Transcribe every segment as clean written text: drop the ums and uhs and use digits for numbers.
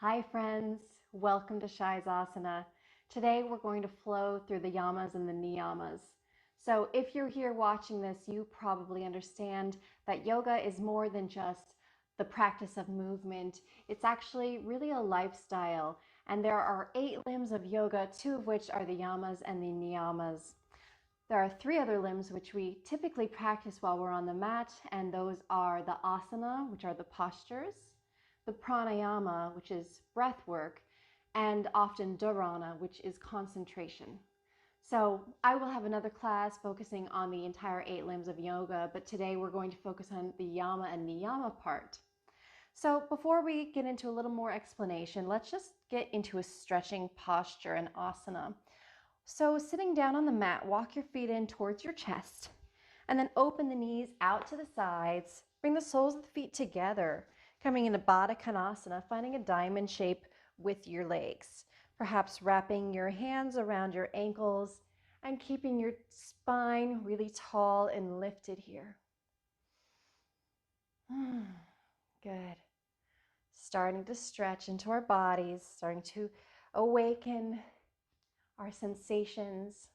Hi friends, welcome to Asana. Today we're going to flow through the Yamas and the Niyamas. So if you're here watching this, you probably understand that yoga is more than just the practice of movement. It's actually really a lifestyle, and there are 8 limbs of yoga, 2 of which are the Yamas and the Niyamas. There are 3 other limbs which we typically practice while we're on the mat, and those are the asana, which are the postures, the pranayama, which is breath work, and often dharana, which is concentration. So I will have another class focusing on the entire 8 limbs of yoga, but today we're going to focus on the yama and niyama part. So before we get into a little more explanation, let's just get into a stretching posture and asana. So sitting down on the mat, walk your feet in towards your chest, and then open the knees out to the sides. Bring the soles of the feet together, coming into Baddha Konasana, finding a diamond shape with your legs. Perhaps wrapping your hands around your ankles and keeping your spine really tall and lifted here. Good. Starting to stretch into our bodies, starting to awaken our sensations.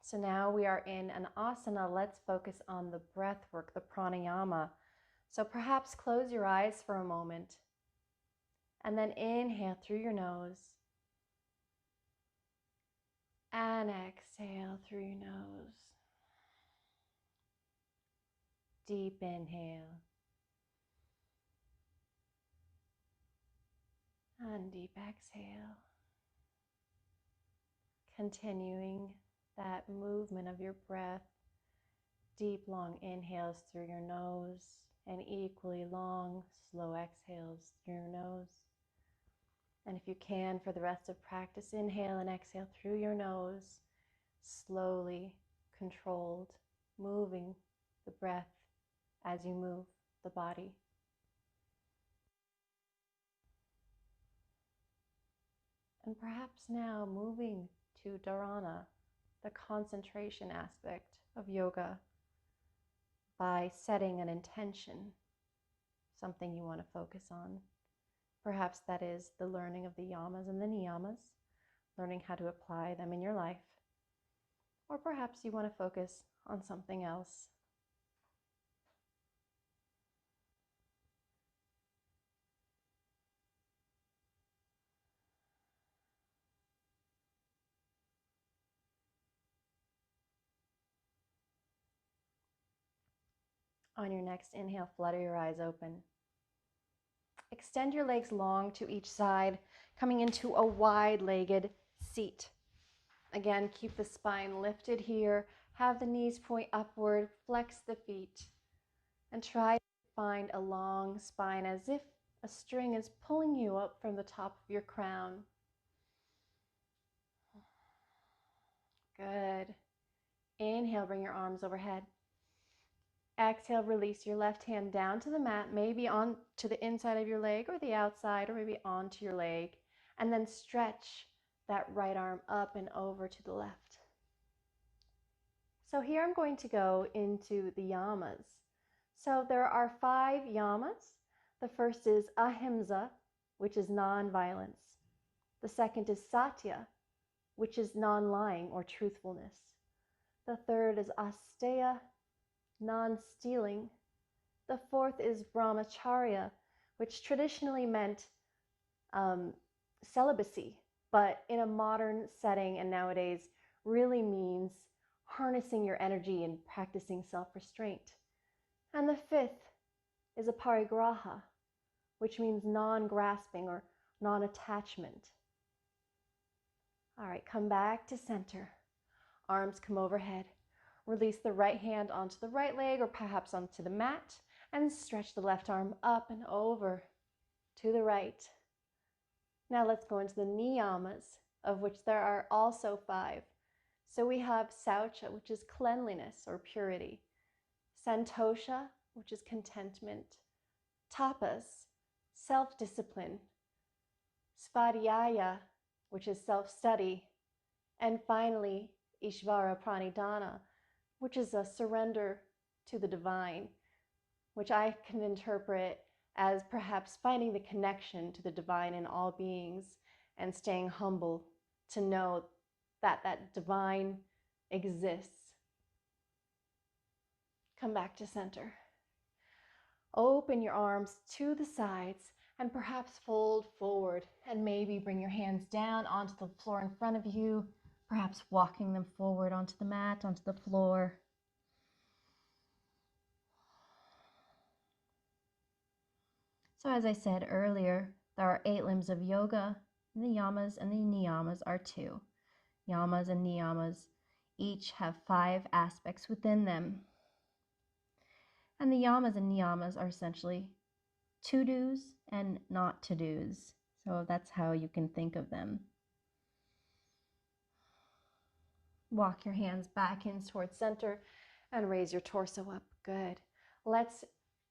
So now we are in an asana. Let's focus on the breath work, the pranayama. So perhaps close your eyes for a moment and then inhale through your nose and exhale through your nose. Deep inhale and deep exhale. Continuing that movement of your breath, deep long inhales through your nose and equally long slow exhales through your nose. And if you can, for the rest of practice, inhale and exhale through your nose, slowly, controlled, moving the breath as you move the body. And perhaps now moving to dharana, the concentration aspect of yoga, by setting an intention, something you want to focus on. Perhaps that is the learning of the yamas and the niyamas, learning how to apply them in your life. Or perhaps you want to focus on something else. On your next inhale, flutter your eyes open. Extend your legs long to each side, coming into a wide-legged seat. Again, keep the spine lifted here. Have the knees point upward, flex the feet, and try to find a long spine as if a string is pulling you up from the top of your crown. Good. Inhale, bring your arms overhead. Exhale, release your left hand down to the mat, maybe on to the inside of your leg or the outside, or maybe onto your leg, and then stretch that right arm up and over to the left. So here I'm going to go into the yamas. So there are 5 yamas. The first is ahimsa, which is non-violence. The second is satya, which is non-lying or truthfulness. The third is asteya, non-stealing. The fourth is brahmacharya, which traditionally meant celibacy, but in a modern setting and nowadays really means harnessing your energy and practicing self-restraint. And the fifth is a parigraha, which means non-grasping or non-attachment. All right, come back to center. Arms come overhead. Release the right hand onto the right leg or perhaps onto the mat and stretch the left arm up and over to the right. Now let's go into the niyamas, of which there are also 5. So we have saucha, which is cleanliness or purity. Santosha, which is contentment. Tapas, self-discipline. Svadhyaya, which is self-study. And finally, Ishvara Pranidhana, which is a surrender to the divine, which I can interpret as perhaps finding the connection to the divine in all beings and staying humble to know that that divine exists. Come back to center. Open your arms to the sides and perhaps fold forward, and maybe bring your hands down onto the floor in front of you, perhaps walking them forward onto the mat, onto the floor. So as I said earlier, there are 8 limbs of yoga, and the yamas and the niyamas are 2. Yamas and niyamas each have 5 aspects within them. And the yamas and niyamas are essentially to-dos and not to-dos. So that's how you can think of them. Walk your hands back in towards center and raise your torso up. Good. Let's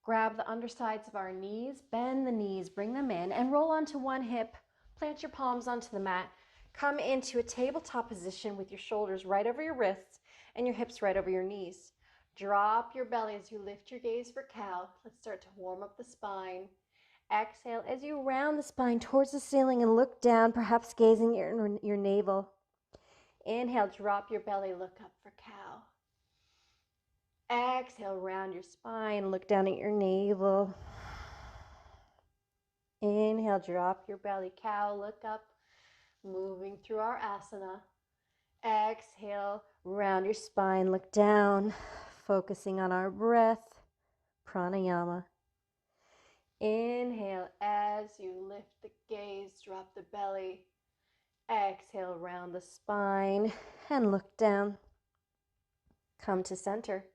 grab the undersides of our knees, bend the knees, bring them in, and roll onto one hip. Plant your palms onto the mat. Come into a tabletop position with your shoulders right over your wrists and your hips right over your knees. Drop your belly as you lift your gaze for cow. Let's start to warm up the spine. Exhale as you round the spine towards the ceiling and look down, perhaps gazing your navel. Inhale, drop your belly, look up for cow. Exhale, round your spine, look down at your navel. Inhale, drop your belly, cow, look up, moving through our asana. Exhale, round your spine, look down, focusing on our breath, pranayama. Inhale, as you lift the gaze, drop the belly. Exhale, round the spine and look down. Come to center.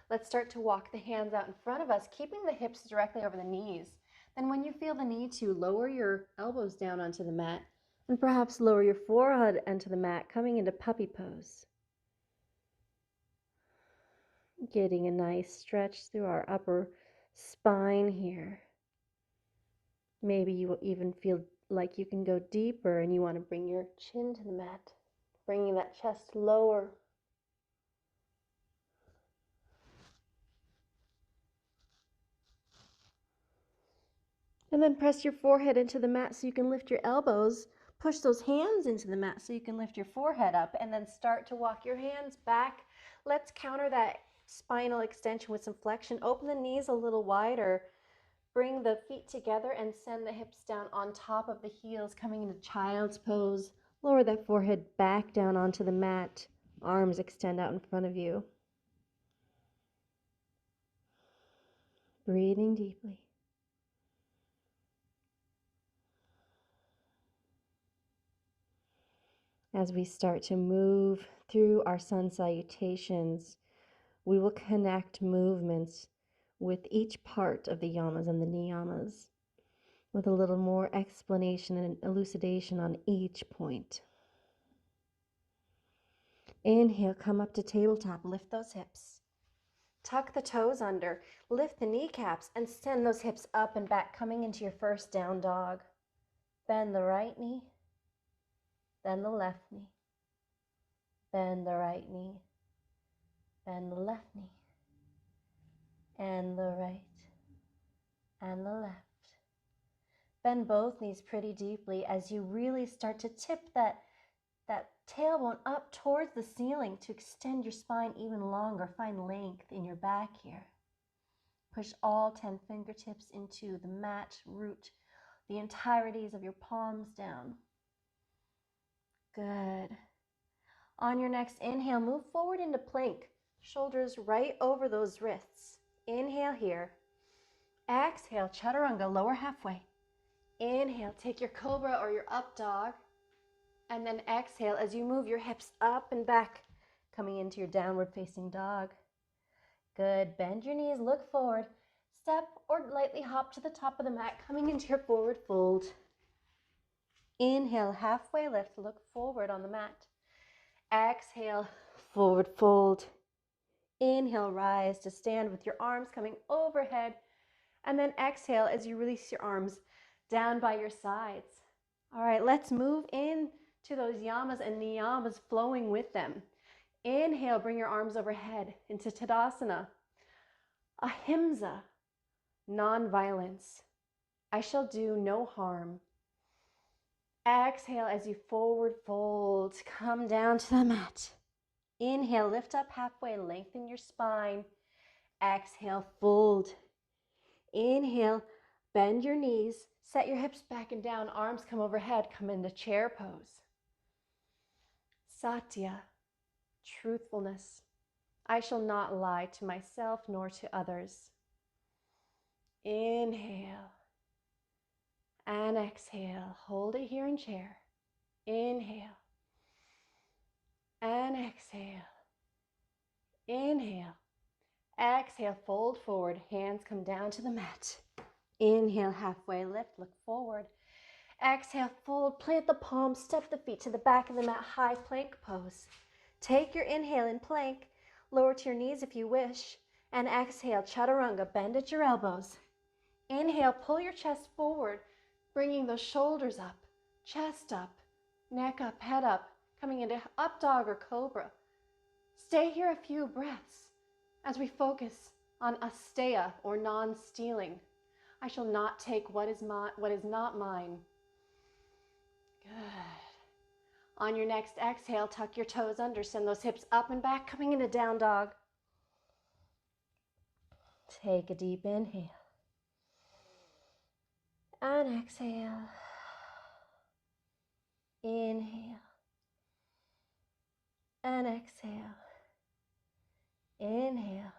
Let's start to walk the hands out in front of us, keeping the hips directly over the knees. Then when you feel the need to, lower your elbows down onto the mat and perhaps lower your forehead onto the mat, coming into puppy pose. Getting a nice stretch through our upper spine here. Maybe you will even feel like you can go deeper and you want to bring your chin to the mat, bringing that chest lower. And then press your forehead into the mat so you can lift your elbows. Push those hands into the mat so you can lift your forehead up, and then start to walk your hands back. Let's counter that spinal extension with some flexion. Open the knees a little wider. Bring the feet together and send the hips down on top of the heels, coming into child's pose. Lower that forehead back down onto the mat. Arms extend out in front of you. Breathing deeply. As we start to move through our sun salutations, we will connect movements with each part of the yamas and the niyamas, with a little more explanation and elucidation on each point. Inhale, come up to tabletop, lift those hips. Tuck the toes under, lift the kneecaps, and send those hips up and back, coming into your first down dog. Bend the right knee, then the left knee. Bend the right knee, bend the left knee, and the right, and the left. Bend both knees pretty deeply as you really start to tip that tailbone up towards the ceiling to extend your spine even longer. Find length in your back here. Push all 10 fingertips into the mat, root the entirities of your palms down. Good. On your next inhale, move forward into plank. Shoulders right over those wrists. Inhale here. Exhale, chaturanga, lower halfway. Inhale, take your cobra or your up dog. And then exhale as you move your hips up and back, coming into your downward facing dog. Good. Bend your knees, look forward. Step or lightly hop to the top of the mat, coming into your forward fold. Inhale, halfway lift, look forward on the mat. Exhale, forward fold. Inhale, rise to stand with your arms coming overhead. And then exhale as you release your arms down by your sides. All right, let's move in to those yamas and niyamas, flowing with them. Inhale, bring your arms overhead into Tadasana, Ahimsa, non-violence. I shall do no harm. Exhale as you forward fold, come down to the mat. Inhale, lift up halfway, lengthen your spine. Exhale, fold. Inhale, bend your knees, set your hips back and down, arms come overhead, come into chair pose. Satya, truthfulness. I shall not lie to myself nor to others. Inhale and exhale. Hold it here in chair. Inhale and exhale. Inhale. Exhale, fold forward. Hands come down to the mat. Inhale, halfway lift, look forward. Exhale, fold, plant the palms, step the feet to the back of the mat, high plank pose. Take your inhale in plank, lower to your knees if you wish, and exhale, chaturanga, bend at your elbows. Inhale, pull your chest forward, bringing those shoulders up, chest up, neck up, head up, coming into up dog or cobra. Stay here a few breaths as we focus on asteya or non-stealing. I shall not take what is not mine. Good. On your next exhale, tuck your toes under, send those hips up and back, coming into down dog. Take a deep inhale. And exhale. Inhale. And exhale. Inhale.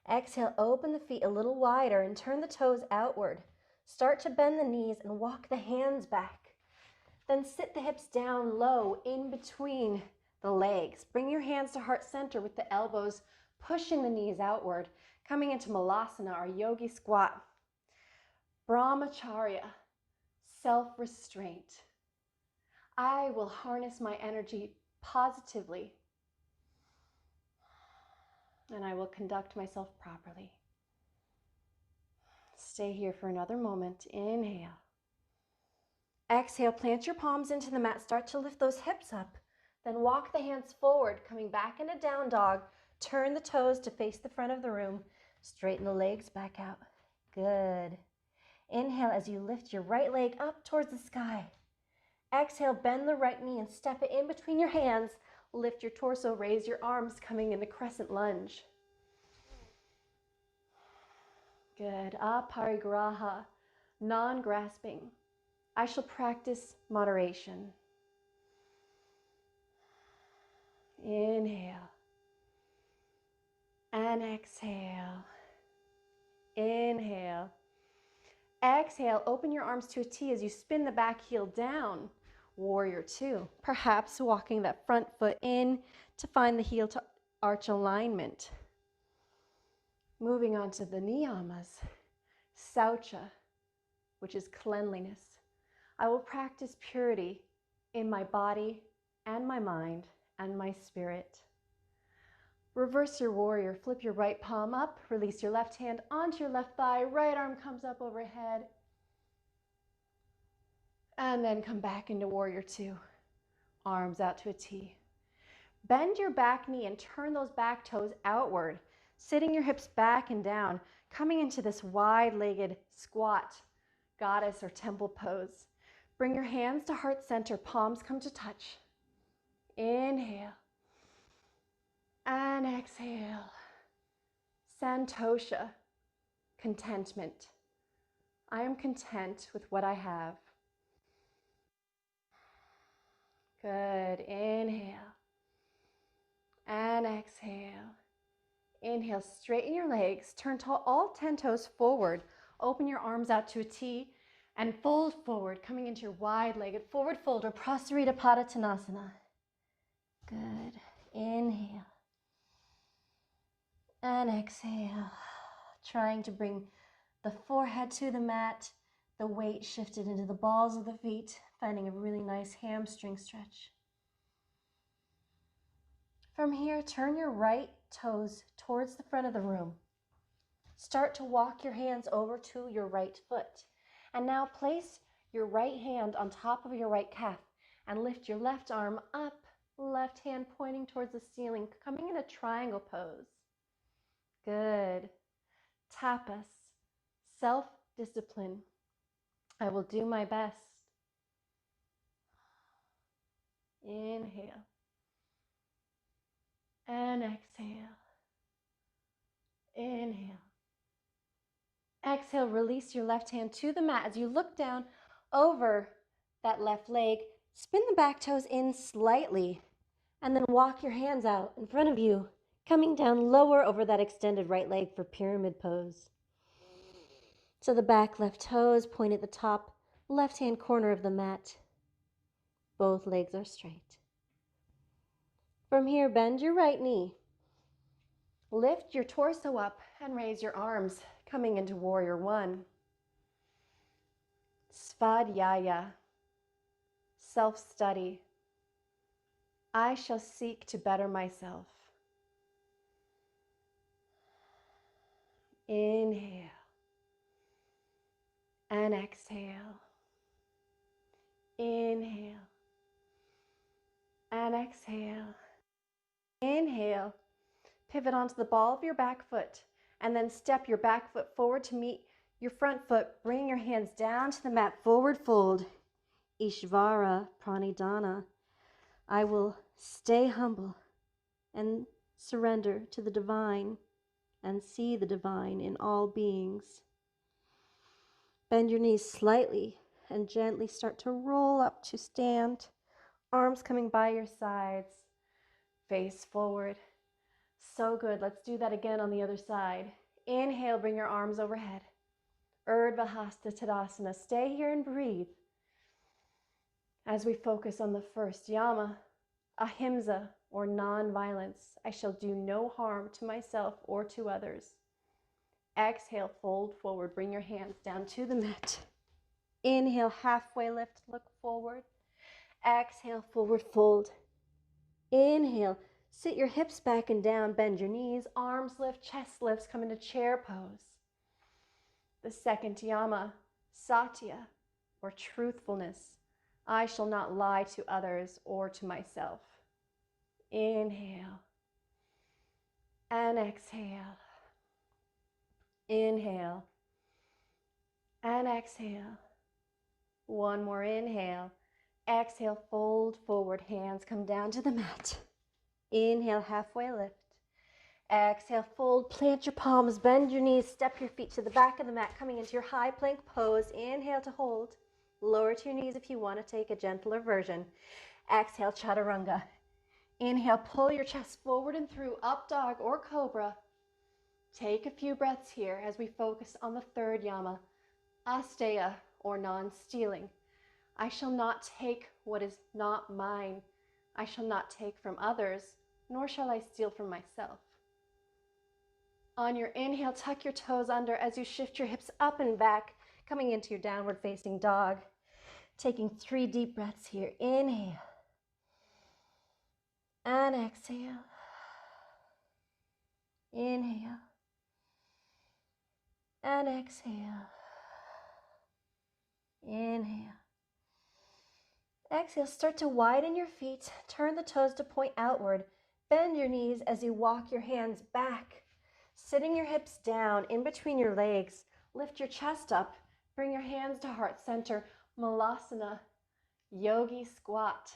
Exhale, open the feet a little wider and turn the toes outward. Start to bend the knees and walk the hands back. Then sit the hips down low in between the legs. Bring your hands to heart center with the elbows pushing the knees outward. Coming into malasana, our yogi squat. Brahmacharya, self-restraint. I will harness my energy positively, and I will conduct myself properly. Stay here for another moment. Inhale. Exhale, plant your palms into the mat. Start to lift those hips up. Then walk the hands forward, coming back into down dog. Turn the toes to face the front of the room. Straighten the legs back out. Good. Inhale as you lift your right leg up towards the sky. Exhale, bend the right knee and step it in between your hands. Lift your torso, raise your arms, coming into crescent lunge. Good. Aparigraha, non-grasping. I shall practice moderation. Inhale. And exhale. Inhale. Exhale, open your arms to a T as you spin the back heel down. Warrior two. Perhaps walking that front foot in to find the heel to arch alignment. Moving on to the niyamas. Saucha, which is cleanliness. I will practice purity in my body and my mind and my spirit. Reverse your warrior. Flip your right palm up. Release your left hand onto your left thigh. Right arm comes up overhead. And then come back into warrior two. Arms out to a T. Bend your back knee and turn those back toes outward. Sitting your hips back and down. Coming into this wide-legged squat, goddess or temple pose. Bring your hands to heart center. Palms come to touch. Inhale. And exhale. Santosha, contentment. I am content with what I have. Good. Inhale. And exhale. Inhale, straighten your legs. Turn all 10 toes forward. Open your arms out to a T and fold forward, coming into your wide-legged forward fold or Prasarita Padottanasana. Good. Inhale. And exhale, trying to bring the forehead to the mat, the weight shifted into the balls of the feet, finding a really nice hamstring stretch. From here, turn your right toes towards the front of the room. Start to walk your hands over to your right foot. And now place your right hand on top of your right calf and lift your left arm up, left hand pointing towards the ceiling, coming in a triangle pose. Good. Tapas, self-discipline. I will do my best. Inhale and exhale. Inhale. Exhale, release your left hand to the mat as you look down over that left leg. Spin the back toes in slightly and then walk your hands out in front of you, coming down lower over that extended right leg for pyramid pose. So the back left toes point at the top left-hand corner of the mat. Both legs are straight. From here, bend your right knee. Lift your torso up and raise your arms, coming into warrior one. Svadhyaya, self-study. I shall seek to better myself. Inhale and exhale. Inhale and exhale. Inhale. Pivot onto the ball of your back foot and then step your back foot forward to meet your front foot. Bring your hands down to the mat, forward fold. Ishvara Pranidhana. I will stay humble and surrender to the divine and see the divine in all beings. Bend your knees slightly and gently start to roll up to stand. Arms coming by your sides. Face forward. So good. Let's do that again on the other side. Inhale, bring your arms overhead. Urdhva Hasta Tadasana. Stay here and breathe as we focus on the first yama, ahimsa, or non-violence. I shall do no harm to myself or to others. Exhale, fold forward. Bring your hands down to the mat. Inhale, halfway lift, look forward. Exhale, forward fold. Inhale, sit your hips back and down, bend your knees, arms lift, chest lifts, come into chair pose. The second yama, satya, or truthfulness. I shall not lie to others or to myself. Inhale and exhale. Inhale and exhale. One more inhale. Exhale, fold forward, hands come down to the mat. Inhale, halfway lift. Exhale, fold, plant your palms, bend your knees, step your feet to the back of the mat, coming into your high plank pose. Inhale to hold. Lower to your knees if you want to take a gentler version. Exhale, chaturanga. Inhale, pull your chest forward and through, up dog or cobra. Take a few breaths here as we focus on the third yama, asteya, or non-stealing. I shall not take what is not mine. I shall not take from others, nor shall I steal from myself. On your inhale, tuck your toes under as you shift your hips up and back, coming into your downward facing dog. Taking 3 deep breaths here. Inhale and exhale. Inhale and exhale. Inhale. Exhale, start to widen your feet. Turn the toes to point outward. Bend your knees as you walk your hands back. Sitting your hips down in between your legs. Lift your chest up. Bring your hands to heart center. Malasana, yogi squat.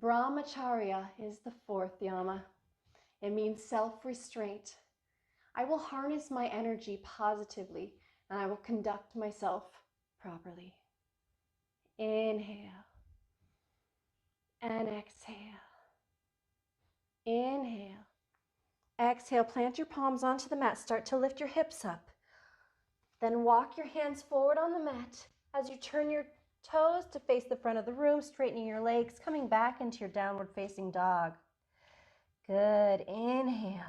Brahmacharya is the fourth yama. It means self-restraint. I will harness my energy positively and I will conduct myself properly. Inhale and exhale. Inhale. Exhale, plant your palms onto the mat. Start to lift your hips up. Then walk your hands forward on the mat as you turn your toes to face the front of the room, straightening your legs, coming back into your downward facing dog. Good. Inhale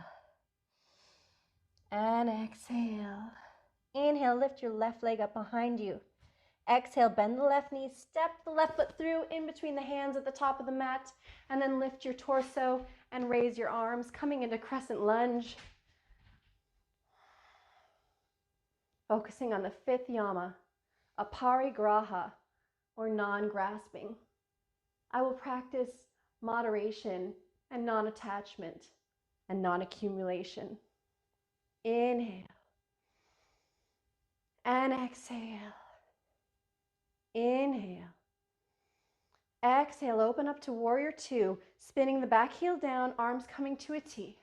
and exhale. Inhale, lift your left leg up behind you. Exhale, bend the left knee, step the left foot through in between the hands at the top of the mat, and then lift your torso and raise your arms, coming into crescent lunge. Focusing on the fifth yama, aparigraha, or non-grasping. I will practice moderation and non-attachment and non-accumulation. Inhale And exhale. Inhale. Exhale, open up to warrior two, spinning the back heel down, arms coming to a T.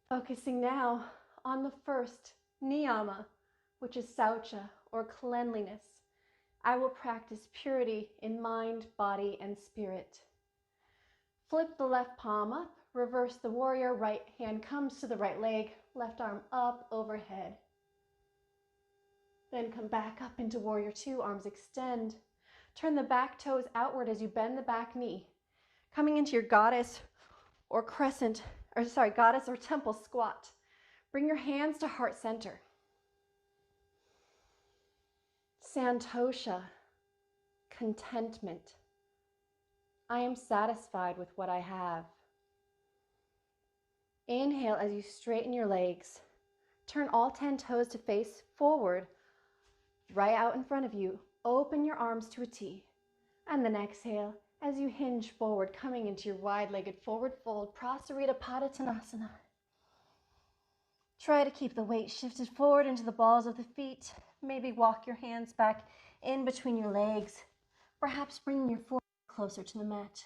Focusing now on the first niyama, which is saucha, or cleanliness. I will practice purity in mind, body, and spirit. Flip the left palm up, reverse the warrior, right hand comes to the right leg, left arm up overhead. Then come back up into warrior two, arms extend. Turn the back toes outward as you bend the back knee. Coming into your goddess or goddess or temple squat. Bring your hands to heart center. Santosha, contentment. I am satisfied with what I have. Inhale as you straighten your legs. Turn all 10 toes to face forward, right out in front of you. Open your arms to a T. And then exhale as you hinge forward, coming into your wide-legged forward fold, Prasarita Padottanasana. Try to keep the weight shifted forward into the balls of the feet. Maybe walk your hands back in between your legs, perhaps bringing your forehead closer to the mat.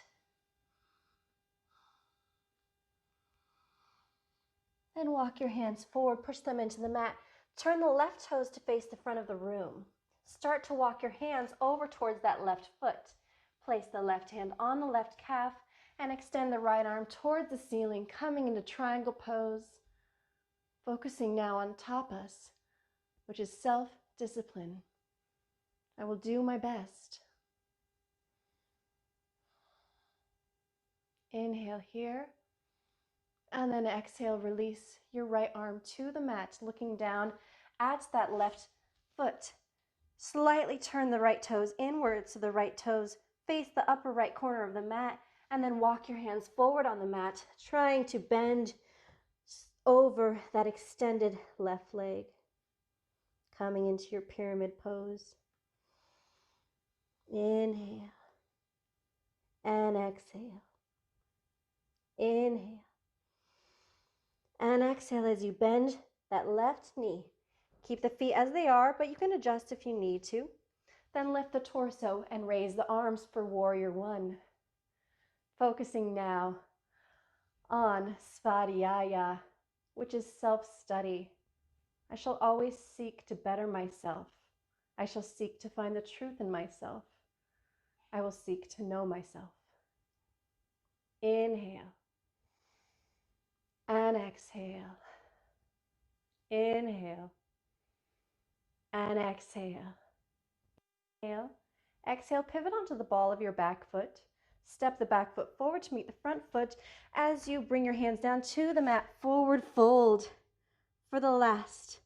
Then walk your hands forward, push them into the mat. Turn the left toes to face the front of the room. Start to walk your hands over towards that left foot. Place the left hand on the left calf and extend the right arm towards the ceiling, coming into triangle pose. Focusing now on tapas, which is self-discipline. I will do my best. Inhale here, and then exhale, release your right arm to the mat, looking down at that left foot. Slightly turn the right toes inward so the right toes face the upper right corner of the mat, and then walk your hands forward on the mat, trying to bend over that extended left leg. Coming into your pyramid pose. Inhale and exhale. Inhale and exhale as you bend that left knee. Keep the feet as they are, but you can adjust if you need to. Then lift the torso and raise the arms for warrior one. Focusing now on svadhyaya, which is self-study. I shall always seek to better myself. I shall seek to find the truth in myself. I will seek to know myself. Inhale and exhale. Inhale and exhale. Inhale. Exhale, pivot onto the ball of your back foot. Step the back foot forward to meet the front foot as you bring your hands down to the mat. Forward fold for the last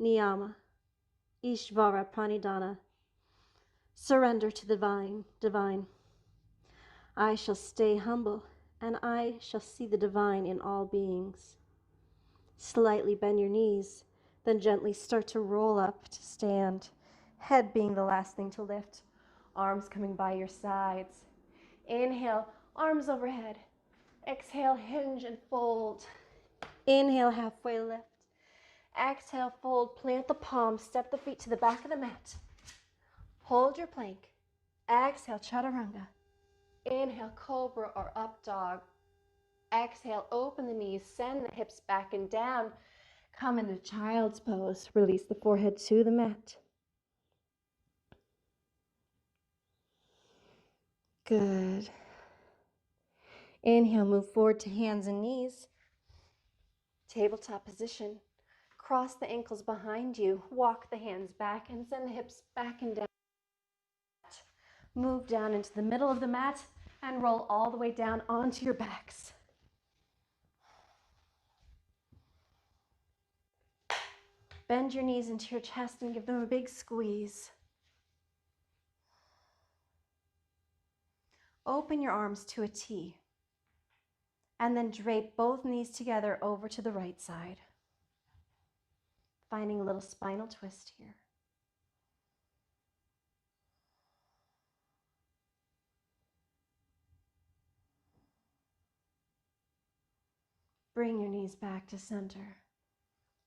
niyama, Ishvara Pranidhana. Surrender to the divine. I shall stay humble, and I shall see the divine in all beings. Slightly bend your knees, then gently start to roll up to stand, head being the last thing to lift, arms coming by your sides. Inhale, arms overhead. Exhale, hinge and fold. Inhale, halfway lift. Exhale, fold, plant the palms, step the feet to the back of the mat. Hold your plank. Exhale, chaturanga. Inhale, cobra or up dog. Exhale, open the knees, send the hips back and down. Come into child's pose. Release the forehead to the mat. Good. Inhale, move forward to hands and knees. Tabletop position. Cross the ankles behind you. Walk the hands back and send the hips back and down. Move down into the middle of the mat and roll all the way down onto your backs. Bend your knees into your chest and give them a big squeeze. Open your arms to a T. And then drape both knees together over to the right side. Finding a little spinal twist here. Bring your knees back to center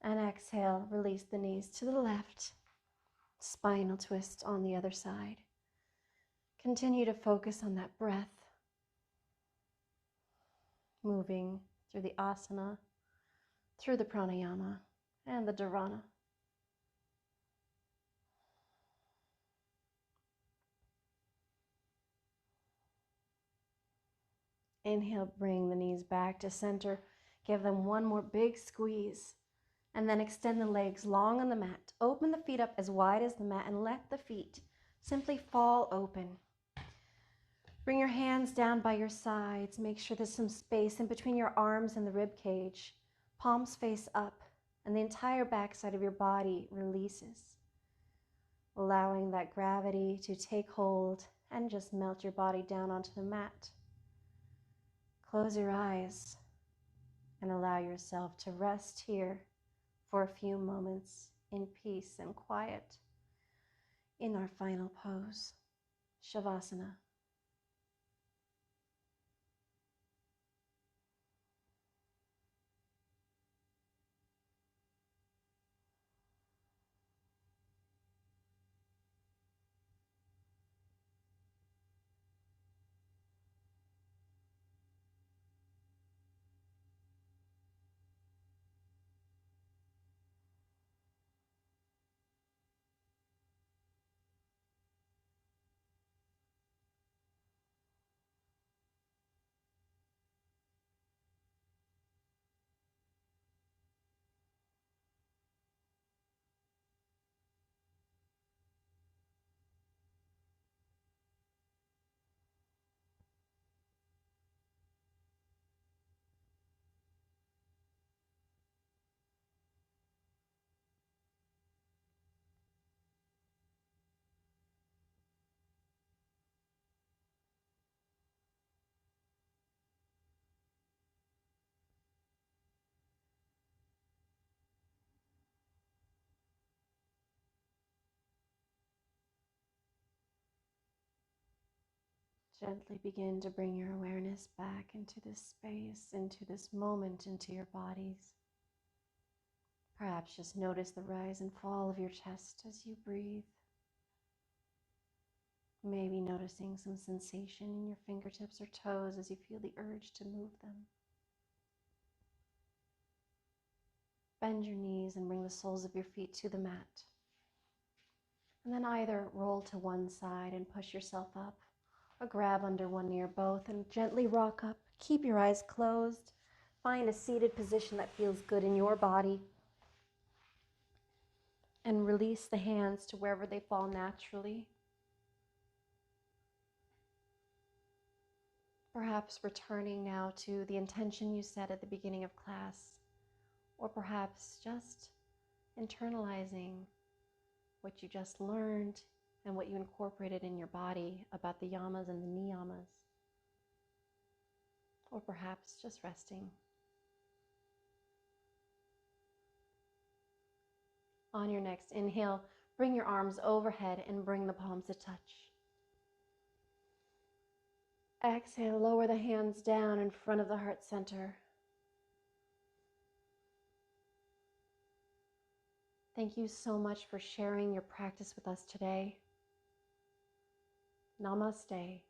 And exhale, release the knees to the left. Spinal twist on the other side. Continue to focus on that breath. Moving through the asana, through the pranayama, and the dharana. Inhale, bring the knees back to center. Give them one more big squeeze. And then extend the legs long on the mat. Open the feet up as wide as the mat and let the feet simply fall open. Bring your hands down by your sides. Make sure there's some space in between your arms and the rib cage. Palms face up, and the entire backside of your body releases, allowing that gravity to take hold and just melt your body down onto the mat. Close your eyes and allow yourself to rest here for a few moments in peace and quiet in our final pose, Savasana. Gently begin to bring your awareness back into this space, into this moment, into your bodies. Perhaps just notice the rise and fall of your chest as you breathe. Maybe noticing some sensation in your fingertips or toes as you feel the urge to move them. Bend your knees and bring the soles of your feet to the mat. And then either roll to one side and push yourself up, or grab under one knee or both and gently rock up. Keep your eyes closed. Find a seated position that feels good in your body. And release the hands to wherever they fall naturally. Perhaps returning now to the intention you set at the beginning of class, or perhaps just internalizing what you just learned and what you incorporated in your body about the yamas and the niyamas, or perhaps just resting. On your next inhale, bring your arms overhead and bring the palms to touch. Exhale, lower the hands down in front of the heart center. Thank you so much for sharing your practice with us today. Namaste.